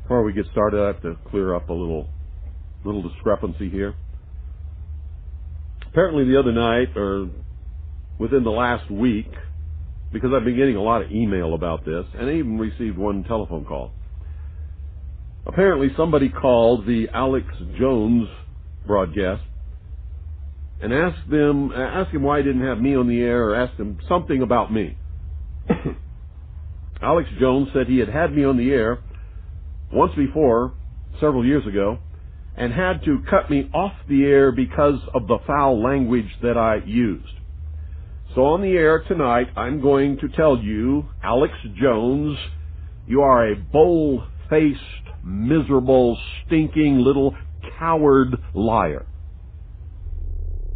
Before we get started, I have to clear up a little discrepancy here. Apparently the other night, or within the last week, because I've been getting a lot of email about this, and I even received one telephone call. Apparently somebody called the Alex Jones broadcast and asked him why he didn't have me on the air, or asked him something about me. Alex Jones said he had me on the air once before, several years ago, and had to cut me off the air because of the foul language that I used. So on the air tonight, I'm going to tell you, Alex Jones, you are a bold-faced, miserable, stinking little coward liar.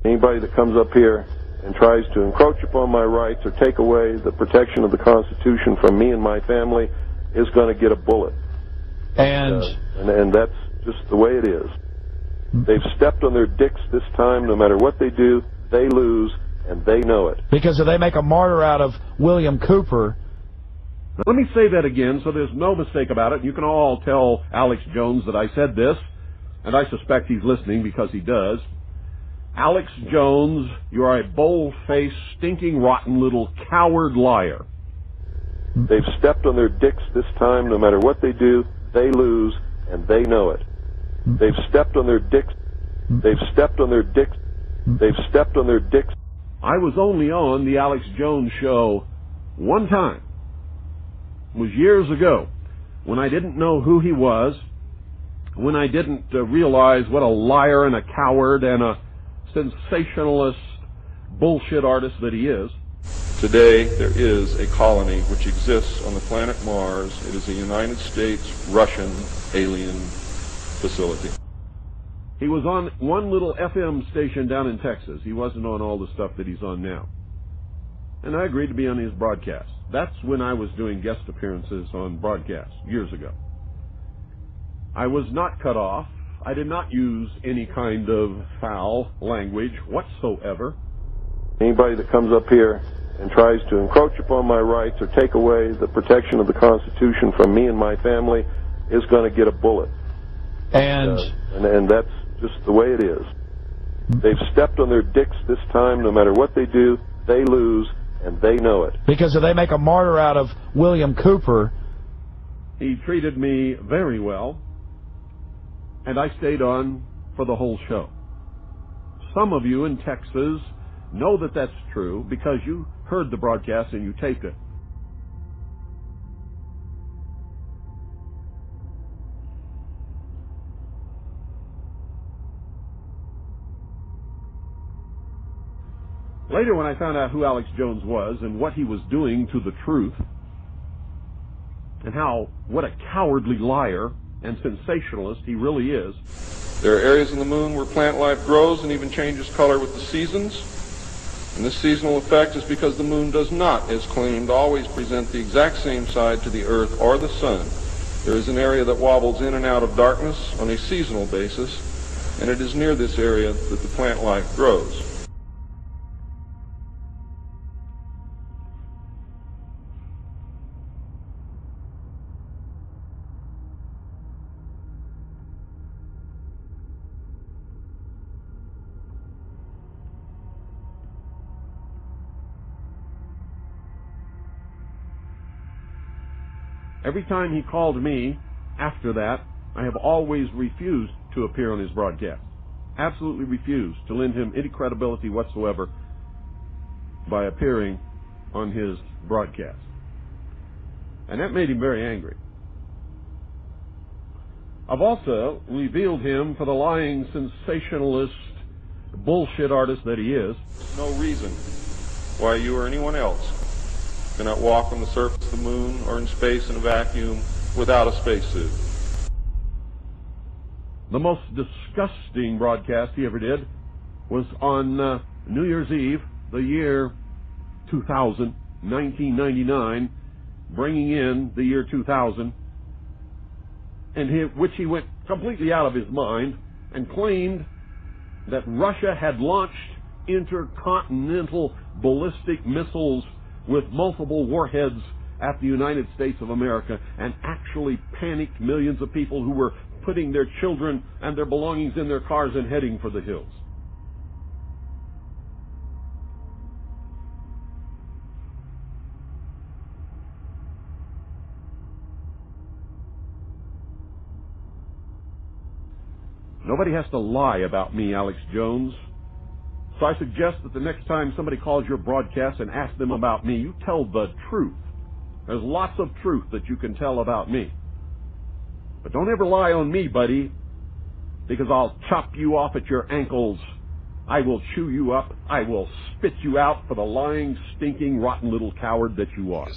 Anybody that comes up here and tries to encroach upon my rights or take away the protection of the Constitution from me and my family is going to get a bullet. And that's just the way it is. They've stepped on their dicks this time. No matter what they do, they lose, and they know it. Because if they make a martyr out of William Cooper... Let me say that again so there's no mistake about it. You can all tell Alex Jones that I said this, and I suspect he's listening because he does. Alex Jones, you are a bold-faced, stinking, rotten little coward liar. They've stepped on their dicks this time. No matter what they do, they lose, and they know it. They've stepped on their dicks. They've stepped on their dicks. They've stepped on their dicks. I was only on the Alex Jones show one time. It was years ago, when I didn't know who he was, when I didn't realize what a liar and a coward and a sensationalist bullshit artist that he is. Today, there is a colony which exists on the planet Mars. It is a United States-Russian alien facility. He was on one little FM station down in Texas. He wasn't on all the stuff that he's on now. And I agreed to be on his broadcast. That's when I was doing guest appearances on broadcasts, years ago. I was not cut off. I did not use any kind of foul language whatsoever. Anybody that comes up here and tries to encroach upon my rights or take away the protection of the Constitution from me and my family is going to get a bullet. And that's just the way it is. They've stepped on their dicks this time. No matter what they do, they lose, and they know it. Because if they make a martyr out of William Cooper... He treated me very well, and I stayed on for the whole show. Some of you in Texas know that that's true because you heard the broadcast and you taped it. Later, when I found out who Alex Jones was and what he was doing to the truth, and what a cowardly liar and sensationalist he really is. There are areas in the moon where plant life grows and even changes color with the seasons. And this seasonal effect is because the moon does not, as claimed, always present the exact same side to the Earth or the Sun. There is an area that wobbles in and out of darkness on a seasonal basis, and it is near this area that the plant life grows. Every time he called me after that, I have always refused to appear on his broadcast. Absolutely refused to lend him any credibility whatsoever by appearing on his broadcast. And that made him very angry. I've also revealed him for the lying, sensationalist, bullshit artist that he is. There's no reason why you or anyone else cannot walk on the surface of the moon or in space in a vacuum without a spacesuit. The most disgusting broadcast he ever did was on New Year's Eve, the year 2000, 1999, bringing in the year 2000, which he went completely out of his mind and claimed that Russia had launched intercontinental ballistic missiles with multiple warheads at the United States of America and actually panicked millions of people who were putting their children and their belongings in their cars and heading for the hills. Nobody has to lie about me, Alex Jones. So I suggest that the next time somebody calls your broadcast and asks them about me, you tell the truth. There's lots of truth that you can tell about me. But don't ever lie on me, buddy, because I'll chop you off at your ankles. I will chew you up. I will spit you out for the lying, stinking, rotten little coward that you are.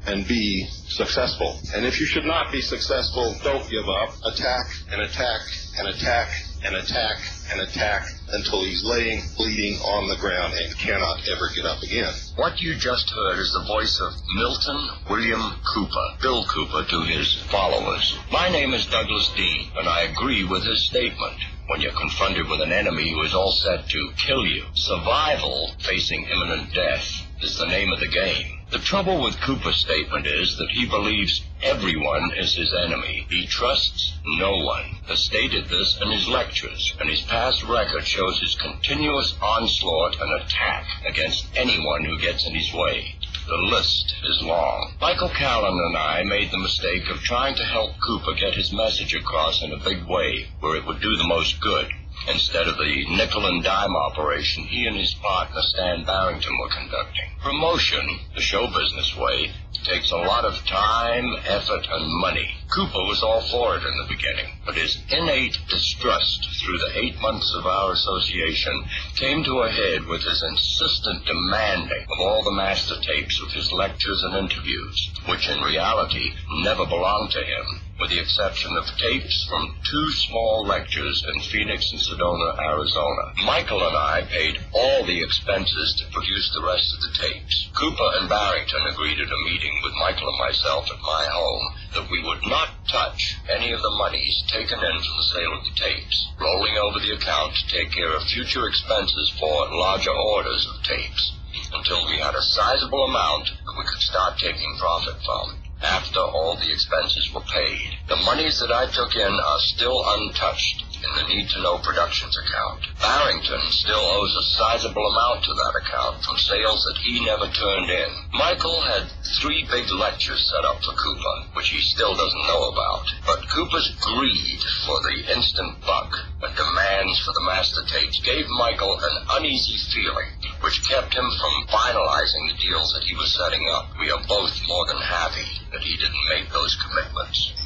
And be successful. And if you should not be successful, don't give up. Attack and attack and attack and attack and attack until he's laying bleeding on the ground and cannot ever get up again. What you just heard is the voice of Milton William Cooper, Bill Cooper to his followers. My name is Douglas Dean, and I agree with his statement. When you're confronted with an enemy who is all set to kill you, survival facing imminent death is the name of the game. The trouble with Cooper's statement is that he believes everyone is his enemy. He trusts no one. Has stated this in his lectures, and his past record shows his continuous onslaught and attack against anyone who gets in his way. The list is long. Michael Callan and I made the mistake of trying to help Cooper get his message across in a big way where it would do the most good. Instead of the nickel and dime operation he and his partner Stan Barrington were conducting. Promotion, the show business way, takes a lot of time, effort, and money. Cooper was all for it in the beginning, but his innate distrust through the 8 months of our association came to a head with his insistent demanding of all the master tapes of his lectures and interviews, which in reality never belonged to him, with the exception of tapes from 2 small lectures in Phoenix and Sedona, Arizona. Michael and I paid all the expenses to produce the rest of the tapes. Cooper and Barrington agreed at a meeting with Michael and myself at my home that we would not touch any of the monies taken in from the sale of the tapes, rolling over the account to take care of future expenses for larger orders of tapes, until we had a sizable amount that we could start taking profit from. After all the expenses were paid, the monies that I took in are still untouched in the Need-to-Know Productions account. Barrington still owes a sizable amount to that account from sales that he never turned in. Michael had 3 big lectures set up for Cooper, which he still doesn't know about. But Cooper's greed for the instant buck and demands for the master tapes gave Michael an uneasy feeling, which kept him from finalizing the deals that he was setting up. We are both more than happy that he didn't make those commitments.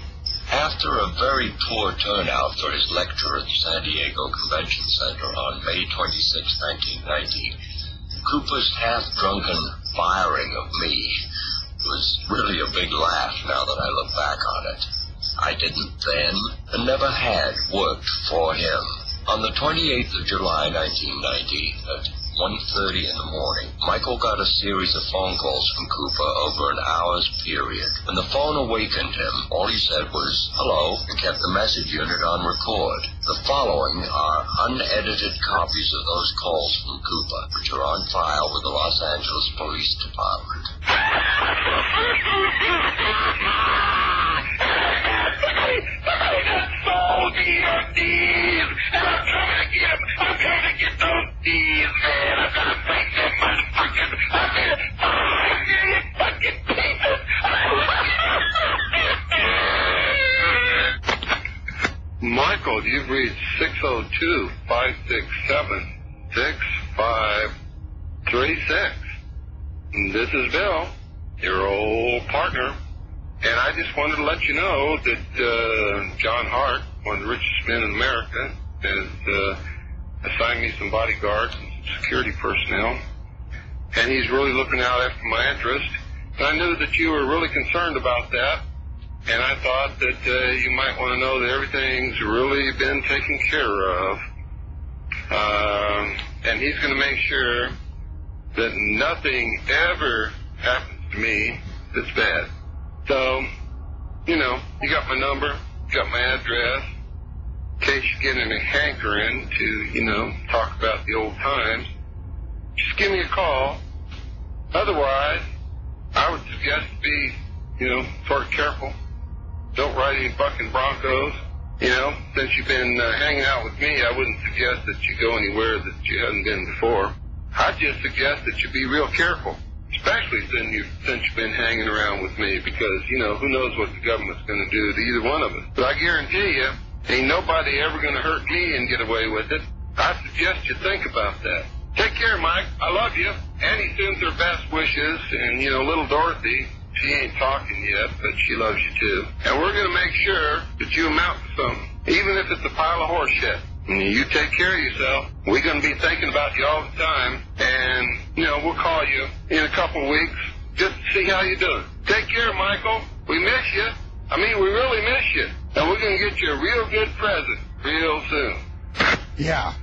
After a very poor turnout for his lecture at the San Diego Convention Center on May 26, 1990, Cooper's half-drunken firing of me was really a big laugh now that I look back on it. I didn't then, and never had, worked for him. On the 28th of July, 1990, at 1:30 in the morning, Michael got a series of phone calls from Cooper over an hour's period. When the phone awakened him, all he said was, "Hello," and kept the message unit on record. The following are unedited copies of those calls from Cooper, which are on file with the Los Angeles Police Department. I'm trying to get those D's, man. I'm gonna make them motherfucking fucking pieces. Michael, you've reached 602-567-6536. This is Bill, your old partner. And I just wanted to let you know that John Hart, one of the richest men in America, has assigned me some bodyguards and security personnel. And he's really looking out after my interest. And I knew that you were really concerned about that. And I thought that you might want to know that everything's really been taken care of. And he's going to make sure that nothing ever happens to me that's bad. So, you know, you got my number, you got my address, in case you get any hankering to, you know, talk about the old times. Just give me a call. Otherwise, I would suggest to be sort of careful. Don't ride any bucking Broncos. Since you've been hanging out with me, I wouldn't suggest that you go anywhere that you haven't been before. I'd just suggest that you be real careful, especially since you've been hanging around with me, because, who knows what the government's going to do to either one of us. But I guarantee you, ain't nobody ever going to hurt me and get away with it. I suggest you think about that. Take care, Mike. I love you. Annie sends her best wishes, and, little Dorothy, she ain't talking yet, but she loves you too. And we're going to make sure that you amount to something, even if it's a pile of horse shit. You take care of yourself. We're going to be thinking about you all the time, and, we'll call you in a couple of weeks just to see how you're doing. Take care, Michael. We miss you. We really miss you. And we're going to get you a real good present real soon. Yeah,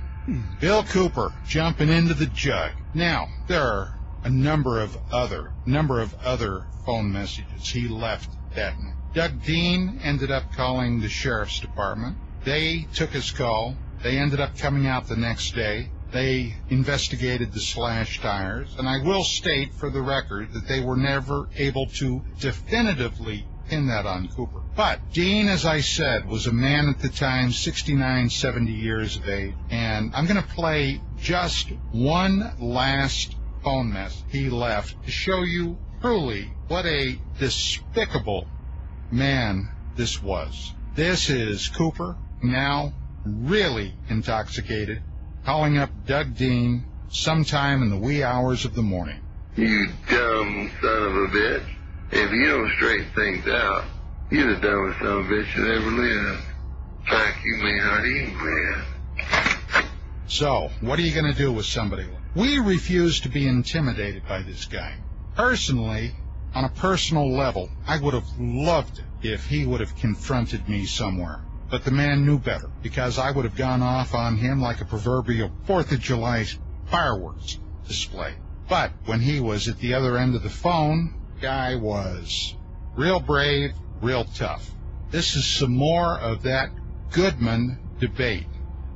Bill Cooper jumping into the jug. Now, there are a number of other phone messages he left that night. Doug Dean ended up calling the sheriff's department. They took his call. They ended up coming out the next day. They investigated the slashed tires, and I will state for the record that they were never able to definitively pin that on Cooper. But Dean, as I said, was a man at the time, 69, 70 years of age, and I'm going to play just one last phone message he left to show you truly what a despicable man this was. This is Cooper, now really intoxicated, calling up Doug Dean sometime in the wee hours of the morning. You dumb son of a bitch. If you don't straighten things out, you're the dumbest son of a bitch that ever lived. In fact, you may not even live. So, what are you going to do with somebody like that? We refuse to be intimidated by this guy. Personally, on a personal level, I would have loved it if he would have confronted me somewhere. But the man knew better, because I would have gone off on him like a proverbial 4th of July fireworks display. But when he was at the other end of the phone, guy was real brave, real tough. This is some more of that Goodman debate.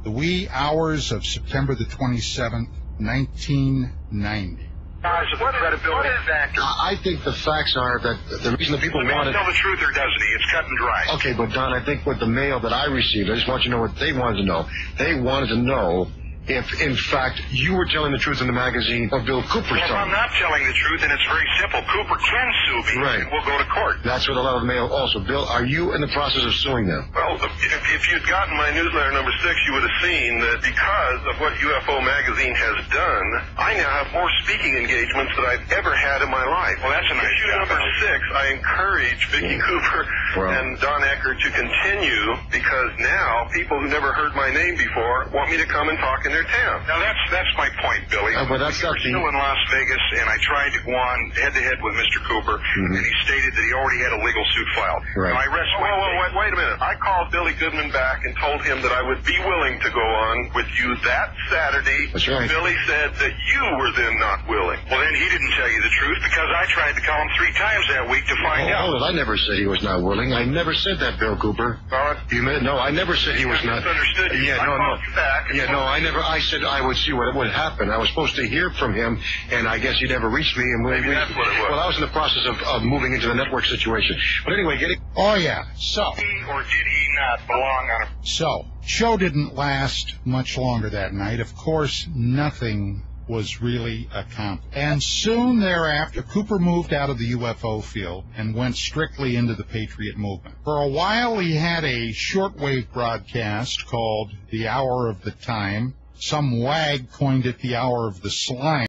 The wee hours of September the 27th, 1990. I think the facts are that the reason the people wanted... tell the truth or doesn't he? It's cut and dry. Okay, but Don, I think with the mail that I received, I just want you to know what they wanted to know. They wanted to know if, in fact, you were telling the truth in the magazine or Bill Cooper's Well, if I'm not telling the truth, and it's very simple. Cooper can sue me. Right. And we'll go to court. That's what a lot of mail also. Bill, are you in the process of suing them? Well, if you'd gotten my newsletter number 6, you would have seen that because of what UFO Magazine has done, I now have more speaking engagements than I've ever had in my life. Well, that's a nice issue number 6, I encourage Vicki Cooper and Don Eckert to continue, because now people who never heard my name before want me to come and talk in their town. Now, that's my point, Billy. But that's we were still in Las Vegas, and I tried to go on head-to-head with Mr. Cooper, and he stated that he already had a legal suit filed. Right. Now, I rest wait a minute. I called Billy Goodman back and told him that I would be willing to go on with you that Saturday. That's right. Billy said that you were then not willing. Well, then he didn't tell you the truth, because I tried to call him 3 times that week to find out. Hold it. I never said he was not willing. I never said that, Bill Cooper. No, I never said he was not. I misunderstood you. Yeah, I called you back. Yeah, no, I never. I said I would see what would happen. I was supposed to hear from him, and I guess he never reached me. And Maybe that's what it was. Well, I was in the process of moving into the network situation. But anyway, Oh, yeah. So. Or did he not belong on a... So, show didn't last much longer that night. Of course, nothing was really accomplished. And soon thereafter, Cooper moved out of the UFO field and went strictly into the Patriot movement. For a while, he had a shortwave broadcast called The Hour of the Time. Some wag coined it the Hour of the Slime.